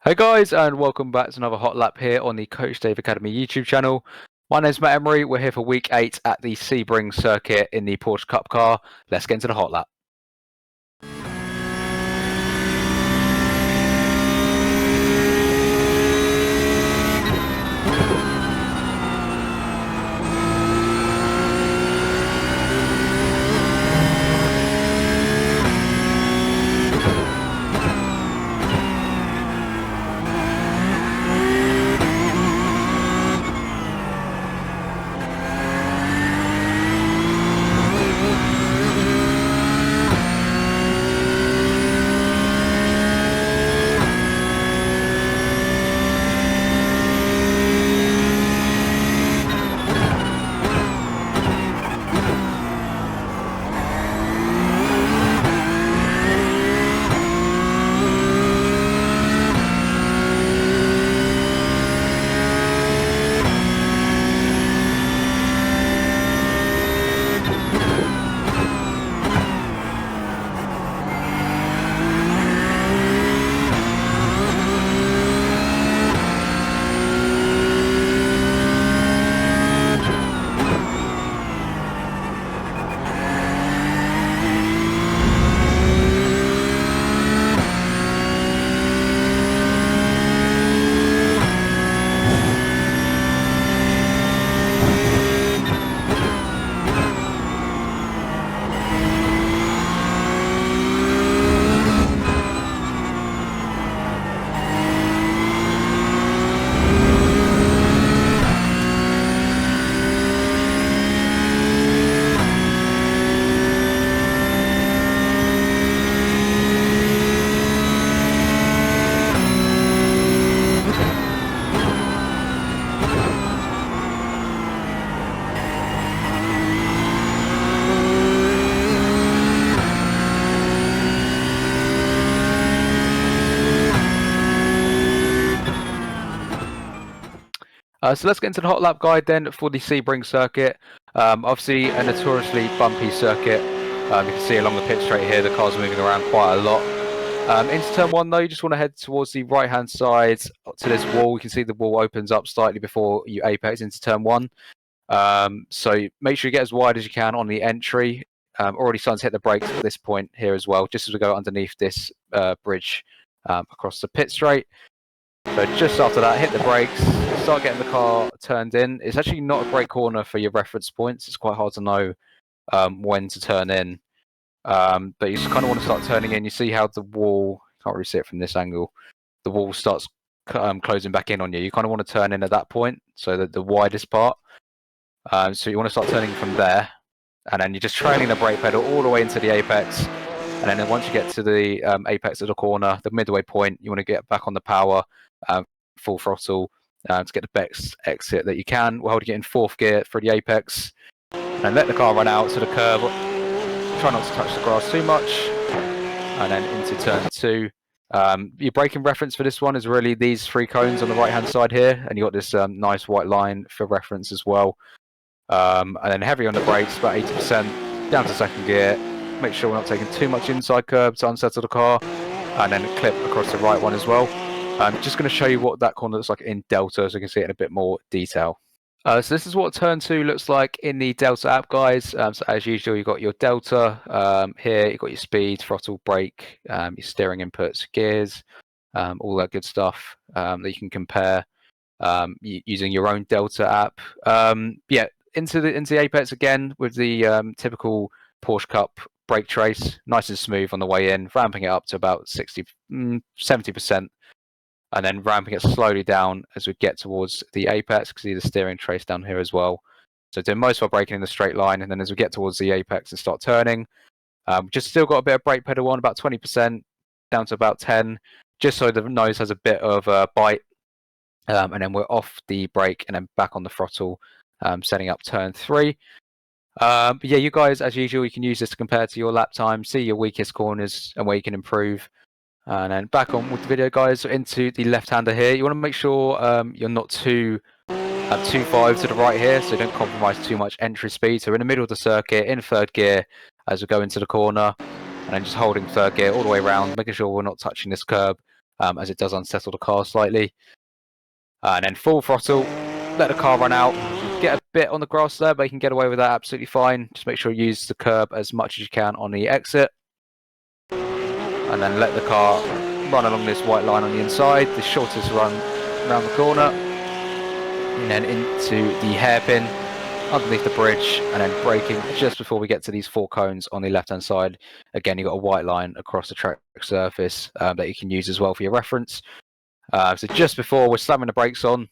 Hey guys, and welcome back to another hot lap here on the Coach Dave Academy YouTube channel. My name's Matt Emery. We're here for week 8 at the Sebring circuit in the Porsche Cup car. Let's get into the hot lap. So let's get into the hot lap guide then for the Sebring circuit. Obviously a notoriously bumpy circuit. You can see along the pit straight here, the cars are moving around quite a lot. Into turn 1 though, you just want to head towards the right hand side to this wall. You can see the wall opens up slightly before you apex into turn 1. So make sure you get as wide as you can on the entry. Already starting to hit the brakes at this point here as well, just as we go underneath this bridge across the pit straight. So just after that, hit the brakes, start getting the car turned in. It's actually not a great corner for your reference points. It's quite hard to know when to turn in. But you just kind of want to start turning in. You see how the wall, can't really see it from this angle, the wall starts closing back in on you. You kind of want to turn in at that point, so that the widest part. So you want to start turning from there, and then you're just trailing the brake pedal all the way into the apex. And then once you get to the apex of the corner, the midway point, you want to get back on the power, full throttle, to get the best exit that you can while holding it in 4th gear for the apex. And let the car run out to the curb. Try not to touch the grass too much. And then into turn 2. Your braking reference for this one is really these 3 cones on the right hand side here. And you got this nice white line for reference as well. And then heavy on the brakes, about 80%, down to 2nd gear. Make sure we're not taking too much inside curb to unsettle the car, and then clip across the right one as well. I'm just going to show you what that corner looks like in Delta, so you can see it in a bit more detail. So this is what turn 2 looks like in the Delta app, guys. So as usual, you've got your Delta here, you've got your speed, throttle, brake, your steering inputs, gears, all that good stuff that you can compare using your own Delta app. Yeah, into the apex again with the typical Porsche Cup brake trace, nice and smooth on the way in, ramping it up to about 70%, and then ramping it slowly down as we get towards the apex. You can see the steering trace down here as well. So doing most of our braking in the straight line, and then as we get towards the apex and start turning, just still got a bit of brake pedal on, about 20%, down to about 10, just so the nose has a bit of a bite, and then we're off the brake and then back on the throttle, setting up turn 3. But yeah, you guys, as usual, you can use this to compare to your lap time, see your weakest corners and where you can improve. And then back on with the video, guys, into the left-hander here. You want to make sure you're not too far over to the right here, so you don't compromise too much entry speed. So we're in the middle of the circuit, in 3rd gear as we go into the corner, and then just holding 3rd gear all the way around, making sure we're not touching this curb. as it does unsettle the car slightly. And then full throttle, let the car run out, get a bit on the grass there, but you can get away with that absolutely fine. Just make sure you use the curb as much as you can on the exit. And then let the car run along this white line on the inside, the shortest run around the corner, and then into the hairpin underneath the bridge, and then braking just before we get to these 4 cones on the left hand side. Again, you've got a white line across the track surface that you can use as well for your reference. So just before we're slamming the brakes on,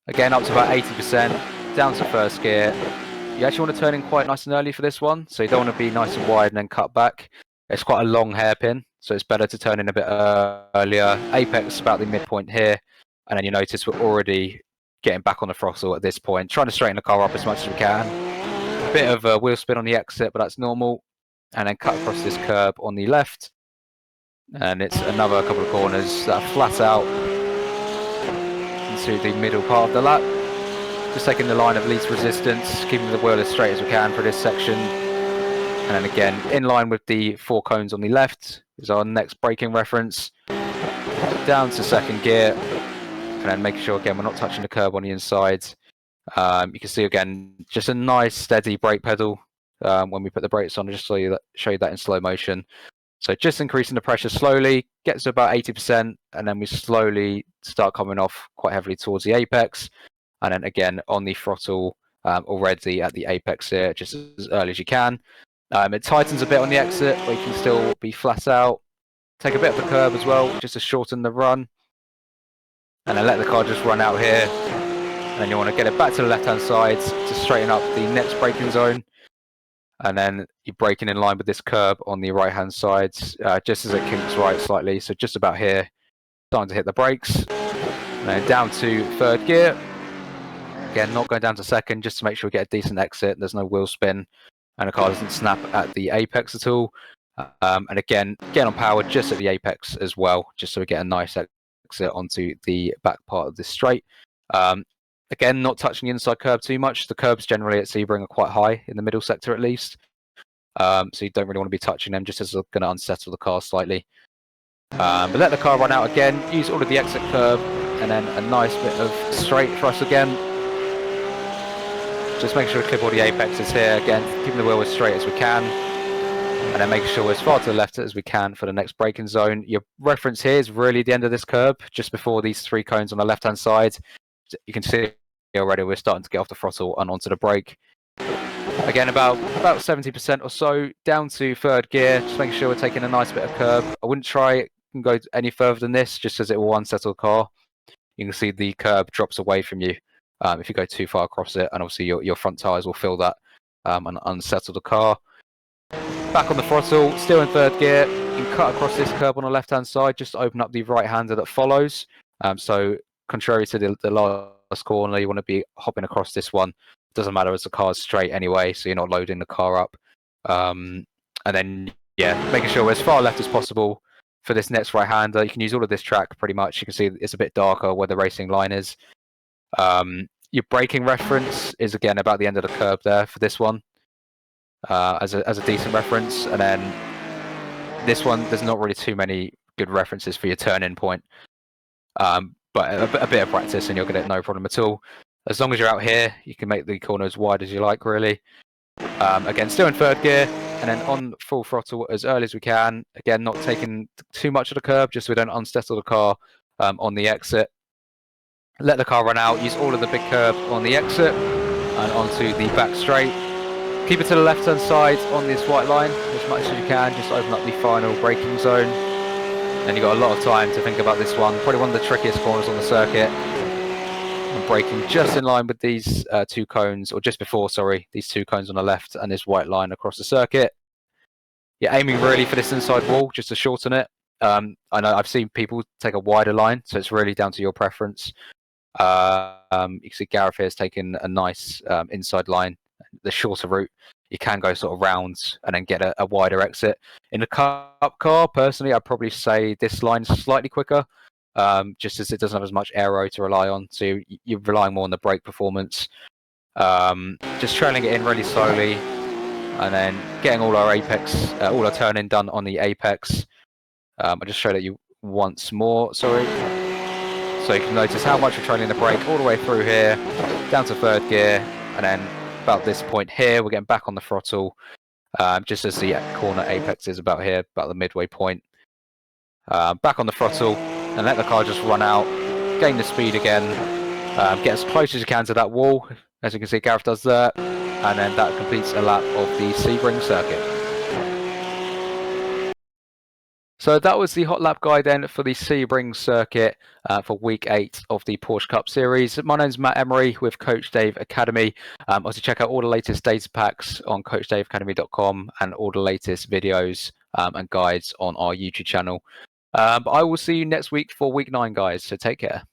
again up to about 80%, down to first gear. You actually want to turn in quite nice and early for this one, so you don't want to be nice and wide and then cut back. It's quite a long hairpin, so it's better to turn in a bit earlier. Apex about the midpoint here, and then you notice we're already getting back on the throttle at this point, trying to straighten the car up as much as we can. A bit of a wheel spin on the exit, but that's normal. And then cut across this curb on the left, and it's another couple of corners that are flat out into the middle part of the lap. Just taking the line of least resistance, keeping the wheel as straight as we can for this section. And then again, in line with the 4 cones on the left is our next braking reference. Down to second gear, and then making sure again we're not touching the curb on the inside. You can see again just a nice steady brake pedal when we put the brakes on, just so you show you that in slow motion. So just increasing the pressure slowly, gets to about 80%, and then we slowly start coming off quite heavily towards the apex. And then again on the throttle already at the apex here, just as early as you can. It tightens a bit on the exit, but you can still be flat out. Take a bit of the curb as well, just to shorten the run. And then let the car just run out here. And then you want to get it back to the left-hand side to straighten up the next braking zone. And then you're braking in line with this curb on the right-hand side, just as it kinks right slightly. So just about here, starting to hit the brakes. And then down to third gear. Again, not going down to second, just to make sure we get a decent exit. There's no wheel spin, and the car doesn't snap at the apex at all. And again, get on power just at the apex as well, just so we get a nice exit onto the back part of this straight. Again, not touching the inside curb too much. The curbs generally at Sebring are quite high, in the middle sector at least. So you don't really want to be touching them, just as they're going to unsettle the car slightly. But let the car run out again, use all of the exit curb, and then a nice bit of straight for us again. Just make sure we clip all the apexes here, again, keeping the wheel as straight as we can. And then making sure we're as far to the left as we can for the next braking zone. Your reference here is really the end of this curb, just before these 3 cones on the left-hand side. You can see already we're starting to get off the throttle and onto the brake. Again, about 70% or so, down to third gear, just making sure we're taking a nice bit of curb. I wouldn't try and go any further than this, just as it will unsettle the car. You can see the curb drops away from you if you go too far across it, and obviously your front tyres will feel that and unsettle the car. Back on the throttle, still in third gear. You can cut across this curb on the left-hand side, just to open up the right-hander that follows. So contrary to the last corner, you want to be hopping across this one. Doesn't matter as the car's straight anyway, so you're not loading the car up. And then, yeah, making sure we're as far left as possible for this next right-hander. You can use all of this track pretty much. You can see it's a bit darker where the racing line is. Your braking reference is, again, about the end of the curb there for this one, as a decent reference. And then this one, there's not really too many good references for your turn-in point. But a bit of practice and you'll get it no problem at all. As long as you're out here, you can make the corner as wide as you like, really. Again, still in third gear, and then on full throttle as early as we can. Again, not taking too much of the curb, just so we don't unsettle the car on the exit. Let the car run out, use all of the big curb on the exit, and onto the back straight. Keep it to the left-hand side on this white line as much as you can, just open up the final braking zone. And you've got a lot of time to think about this one. Probably one of the trickiest corners on the circuit. And braking just in line with these 2 cones, or just before, sorry, these 2 cones on the left and this white line across the circuit. You're aiming really for this inside wall, just to shorten it. I know I've seen people take a wider line, so it's really down to your preference. You can see Gareth here has taken a nice inside line, the shorter route. You can go sort of round and then get a wider exit. In the Cup car, personally, I'd probably say this line's slightly quicker, just as it doesn't have as much aero to rely on. So you're relying more on the brake performance. Just trailing it in really slowly, and then getting all our apex, all our turn-in done on the apex. I'll just show you once more. Sorry. So you can notice how much we're trailing the brake all the way through here, down to third gear, and then about this point here, we're getting back on the throttle, just as the corner apex is about here, about the midway point. Back on the throttle, and let the car just run out, gain the speed again, get as close as you can to that wall. As you can see, Gareth does that, and then that completes a lap of the Sebring circuit. So that was the hot lap guide then for the Sebring circuit for week 8 of the Porsche Cup Series. My name's Matt Emery with Coach Dave Academy. Also check out all the latest data packs on coachdaveacademy.com and all the latest videos and guides on our YouTube channel. I will see you next week for week 9, guys. So take care.